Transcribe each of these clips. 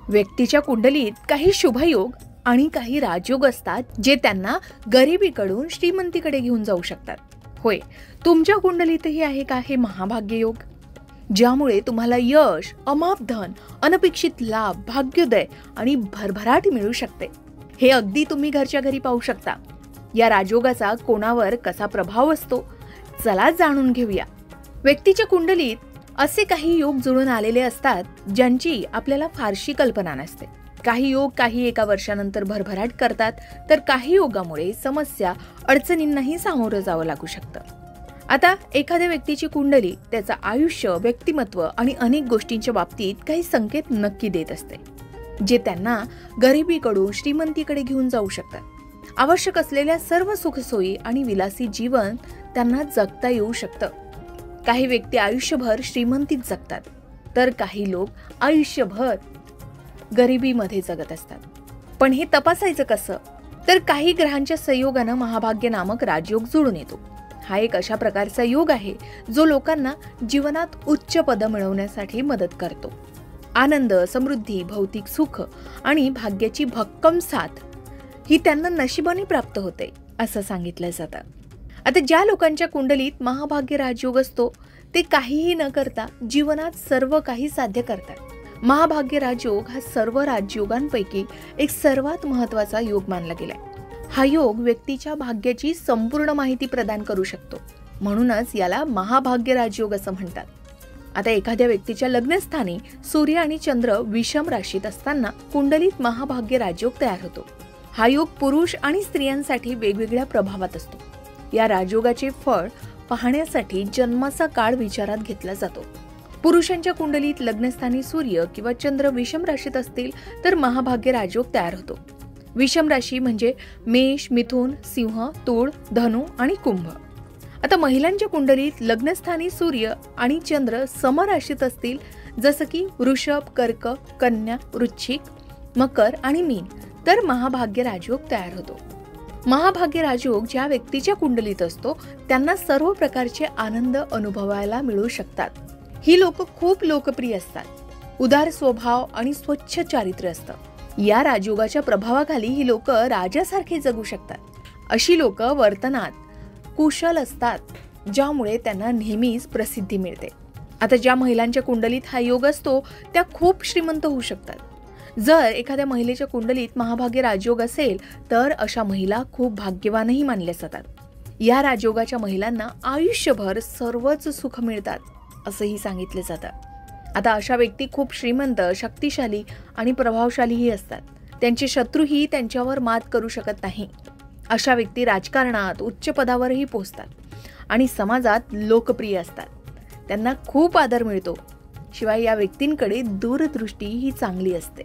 व्यक्तीच्या कुंडलीत काही शुभयोग आणि काही राजयोग असतात, जे त्यांना गरिबीकडून श्रीमंतीकडे घेऊन जाऊ शकतात. होय, तुमच्या कुंडलीतही आहे का हे महाभाग्य योग, ज्यामुळे तुम्हाला यश, अमाप धन, अनपेक्षित लाभ, भाग्योदय आणि भरभराट मिळू शकते. हे अगदी तुम्ही घरच्या घरी पाहू शकता. या राजयोगाचा कोणावर कसा प्रभाव असतो, चला जाणून घेऊया. व्यक्तीच्या कुंडलीत असे काही योग जुळून आलेले असतात, ज्यांची आपल्याला फारशी कल्पना नसते. काही योग काही एका वर्षानंतर भरभराट करतात, तर काही योगामुळे समस्या, अडचणींनाही सामोरं जावं लागू शकतं. आता एखाद्या व्यक्तीची कुंडली त्याचं आयुष्य, व्यक्तिमत्व आणि अनेक गोष्टींच्या बाबतीत काही संकेत नक्की देत असते, जे त्यांना गरिबीकडून श्रीमंतीकडे घेऊन जाऊ शकतात. आवश्यक असलेल्या सर्व सुखसोयी आणि विलासी जीवन त्यांना जगता येऊ शकतं. काही व्यक्ती आयुष्यभर श्रीमंतीत जगतात, तर काही लोक आयुष्यभर गरिबीमध्ये जगत असतात. पण हे तपासायचं कसं? तर काही ग्रहांच्या संयोगानं महाभाग्य नामक राजयोग जुळून येतो. हा एक अशा प्रकारचा योग आहे, जो लोकांना जीवनात उच्च पद मिळवण्यासाठी मदत करतो. आनंद, समृद्धी, भौतिक सुख आणि भाग्याची भक्कम साथ ही त्यांना नशिबाने प्राप्त होते, असं सांगितलं जातं. आता ज्या लोकांच्या कुंडलीत महाभाग्य राजयोग असतो, ते काहीही न करता जीवनात सर्व काही साध्य करतात. महाभाग्य राजयोग हा सर्व राजयोगांपैकी एक सर्वात महत्वाचा योग मानला गेलाय. हा योग व्यक्तीच्या भाग्याची संपूर्ण माहिती प्रदान करू शकतो, म्हणूनच याला महाभाग्य राजयोग असं म्हणतात. आता एखाद्या व्यक्तीच्या लग्नस्थानी सूर्य आणि चंद्र विषम राशीत असताना कुंडलीत महाभाग्य राजयोग तयार होतो. हा योग पुरुष आणि स्त्रियांसाठी वेगवेगळ्या प्रभावात असतो. या राजयोगाचे फळ पाहण्यासाठी जन्माचा काळ विचारात घेतला जातो. पुरुषांच्या कुंडलीत लग्नस्थानी सूर्य किंवा चंद्र विषम राशीत असतील तर महाभाग्य राजयोग तयार होतो. विषम राशी म्हणजे मेष, मिथुन, सिंह, तुळ, धनु आणि कुंभ. आता महिलांच्या कुंडलीत लग्नस्थानी सूर्य आणि चंद्र समराशीत असतील, जसं की वृषभ, कर्क, कन्या, वृश्चिक, मकर आणि मीन, तर महाभाग्य राजयोग तयार होतो. महाभाग्य राजयोग ज्या व्यक्तीच्या कुंडलीत असतो, त्यांना सर्व प्रकारचे आनंद अनुभवायला मिळू शकतात. ही लोक खूप लोकप्रिय असतात. उदार स्वभाव आणि स्वच्छ चारित्र्य असतं. या राजयोगाच्या प्रभावाखाली ही लोक राजासारखे जगू शकतात. अशी लोक वर्तनात कुशल असतात, ज्यामुळे त्यांना नेहमीच प्रसिद्धी मिळते. आता ज्या महिलांच्या कुंडलीत हा योग असतो, त्या खूप श्रीमंत होऊ शकतात. जर एखाद्या महिलेच्या कुंडलीत महाभाग्य राजयोग असेल, तर अशा महिला खूप भाग्यवानही मानल्या जातात. या राजयोगाच्या महिलांना आयुष्यभर सर्वच सुख मिळतात, असंही सांगितले जातं. आता अशा व्यक्ती खूप श्रीमंत, शक्तिशाली आणि प्रभावशालीही असतात. त्यांचे शत्रूही त्यांच्यावर मात करू शकत नाही. अशा व्यक्ती राजकारणात उच्च पदावरही पोहोचतात आणि समाजात लोकप्रिय असतात. त्यांना खूप आदर मिळतो. शिवाय या व्यक्तींकडे दूरदृष्टी ही चांगली असते.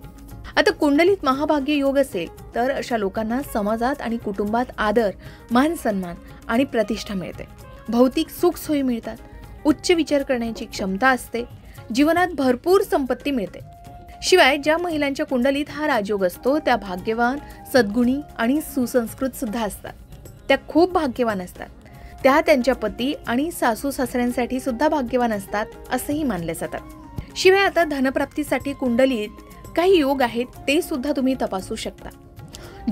आता कुंडलीत महाभाग्य योग असेल तर अशा लोकांना समाजात आणि कुटुंबात आदर, मान सन्मान आणि प्रतिष्ठा मिळते. भौतिक सुख सोयी मिळतात. उच्च विचार करण्याची क्षमता असते. जीवनात भरपूर संपत्ती मिळते. शिवाय ज्या महिलांच्या कुंडलीत हा राजयोग असतो, त्या भाग्यवान, सद्गुणी आणि सुसंस्कृत सुद्धा असतात. त्या खूप भाग्यवान असतात. त्या त्यांच्या पती आणि सासू सासऱ्यांसाठी सुद्धा भाग्यवान असतात, असंही मानले जातात. शिवाय आता धनप्राप्तीसाठी कुंडलीत काही योग आहेत, ते सुद्धा तुम्ही तपासू शकता.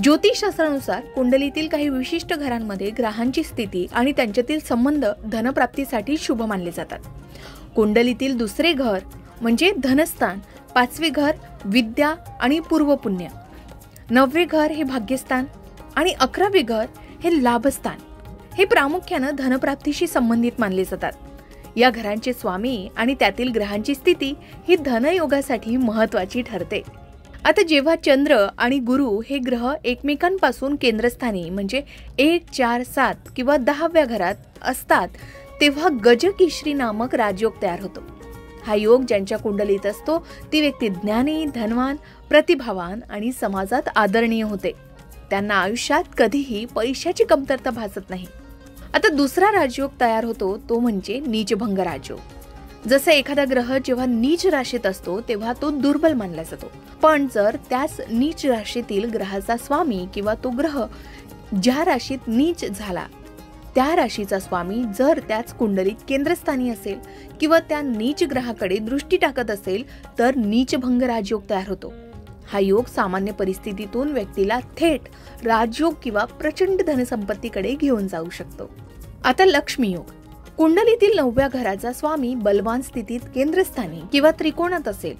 ज्योतिषशास्त्रानुसार कुंडलीतील काही विशिष्ट घरांमध्ये ग्रहांची स्थिती आणि त्यांच्यातील संबंध धनप्राप्तीसाठी शुभ मानले जातात. कुंडलीतील दुसरे घर म्हणजे धनस्थान, 5वे घर विद्या आणि पूर्वपुण्य, 9वे घर हे भाग्यस्थान आणि 11वे घर हे लाभस्थान. हे प्रामुख्याने धनप्राप्तीशी संबंधित मानले जातात. या घरांचे स्वामी आणि त्यातील ग्रहांची स्थिती ही धनयोगासाठी महत्वाची ठरते. आता जेव्हा चंद्र आणि गुरु हे ग्रह एकमेकांपासून केंद्रस्थानी म्हणजे 1, 4, 7 किंवा 10व्या घरात असतात, तेव्हा गजकेशरी नामक राजयोग तयार होतो. हा योग ज्यांच्या कुंडलीत असतो, ती व्यक्ती ज्ञानी, धनवान, प्रतिभावान आणि समाजात आदरणीय होते. त्यांना आयुष्यात कधीही पैशाची कमतरता भासत नाही. आता दुसरा राजयोग तयार होतो, तो म्हणजे नीचभंग राजयोग. जसे एखादा ग्रह जेव्हा नीच राशीत असतो, तेव्हा तो दुर्बल मानला जातो. पण जर त्याच नीच राशीतील ग्रहाचा स्वामी किंवा तो ग्रह ज्या राशीत नीच झाला, त्या राशीचा स्वामी जर त्याच कुंडलीत केंद्रस्थानी असेल किंवा त्या नीच ग्रहाकडे दृष्टी टाकत असेल, तर नीचभंग राजयोग तयार होतो. हा योग सामान्य परिस्थितीतून व्यक्तीला थेट राजयोग किंवा प्रचंड धनसंपत्तीकडे घेऊन जाऊ शकतो. आता लक्ष्मी योग. कुंडलीतील 9व्या घराचा स्वामी बलवान स्थितीत केंद्रस्थानी किंवा त्रिकोणात असेल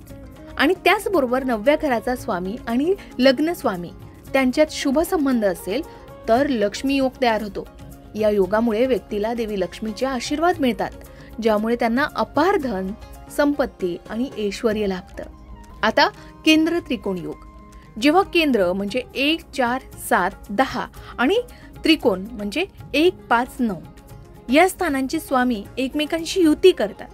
आणि त्याचबरोबर 9व्या घराचा स्वामी आणि लग्न स्वामी त्यांच्यात शुभ संबंध असेल तर लक्ष्मी योग तयार होतो. या योगामुळे व्यक्तीला देवी लक्ष्मीचे आशीर्वाद मिळतात, ज्यामुळे त्यांना अपार धन, संपत्ती आणि ऐश्वर्य लाभतं. आता केंद्र त्रिकोण योग. जेव्हा केंद्र म्हणजे 1, 4, 7, 10 आणि त्रिकोण म्हणजे 1, 5, 9 या स्थानांचे स्वामी एकमेकांशी युती करतात,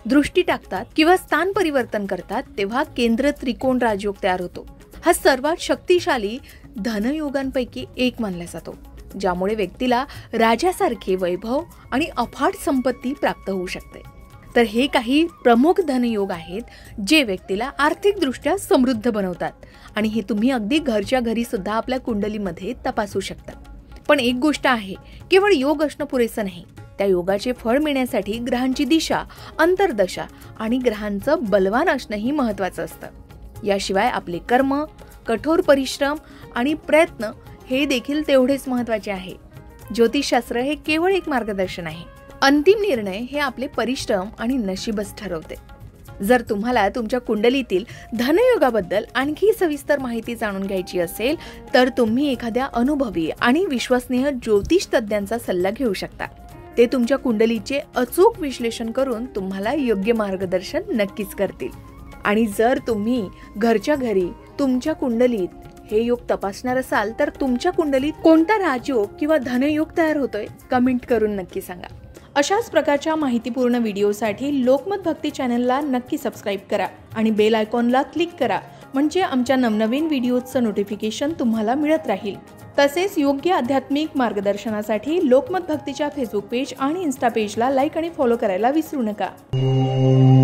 दृष्टी टाकतात किंवा स्थान परिवर्तन करतात, तेव्हा केंद्र त्रिकोण राजयोग तयार होतो. हा सर्वात शक्तिशाली धनयोगांपैकी एक मानला जातो, ज्यामुळे व्यक्तीला राजासारखे वैभव आणि अफाट संपत्ती प्राप्त होऊ शकते. तर हे काही प्रमुख धनयोग आहेत जे व्यक्तीला आर्थिकदृष्ट्या समृद्ध बनवतात आणि हे तुम्ही अगदी घरच्या घरी सुद्धा आपल्या कुंडलीमध्ये तपासू शकता. पण एक गोष्ट आहे, केवळ योग असणं पुरेसं नाही. त्या योगाचे फळ मिळण्यासाठी ग्रहांची दिशा, अंतर्दशा आणि ग्रहांचं बलवान असणंही महत्त्वाचं असतं. याशिवाय आपले कर्म, कठोर परिश्रम आणि प्रयत्न हे देखील तेवढेच महत्त्वाचे आहे. ज्योतिषशास्त्र हे केवळ एक मार्गदर्शन आहे. अंतिम निर्णय हे आपले परिश्रम आणि नशीबच ठरवते. जर तुम्हाला तुमच्या कुंडलीतील धनयोगाबद्दल आणखी सविस्तर माहिती जाणून घ्यायची असेल तर तुम्ही एखाद्या अनुभवी आणि विश्वसनीय ज्योतिष तज्ञांचा सल्ला घेऊ शकता. ते तुमच्या कुंडलीचे अचूक विश्लेषण करून तुम्हाला योग्य मार्गदर्शन नक्कीच करतील. आणि जर तुम्ही घरच्या घरी तुमच्या कुंडलीत हे योग तपासणार असाल तर तुमच्या कुंडलीत कोणता राजयोग किंवा धनयोग तयार होतोय कमेंट करून नक्की सांगा. अशाच प्रकारच्या माहितीपूर्ण व्हिडिओसाठी लोकमत भक्ती चॅनलला नक्की सबस्क्राईब करा आणि बेल आयकॉनला क्लिक करा, म्हणजे आमच्या नवनवीन व्हिडिओचं नोटिफिकेशन तुम्हाला मिळत राहील. तसेच योग्य आध्यात्मिक मार्गदर्शनासाठी लोकमत भक्तीच्या फेसबुक पेज आणि इन्स्टा पेजला लाईक आणि फॉलो करायला विसरू नका.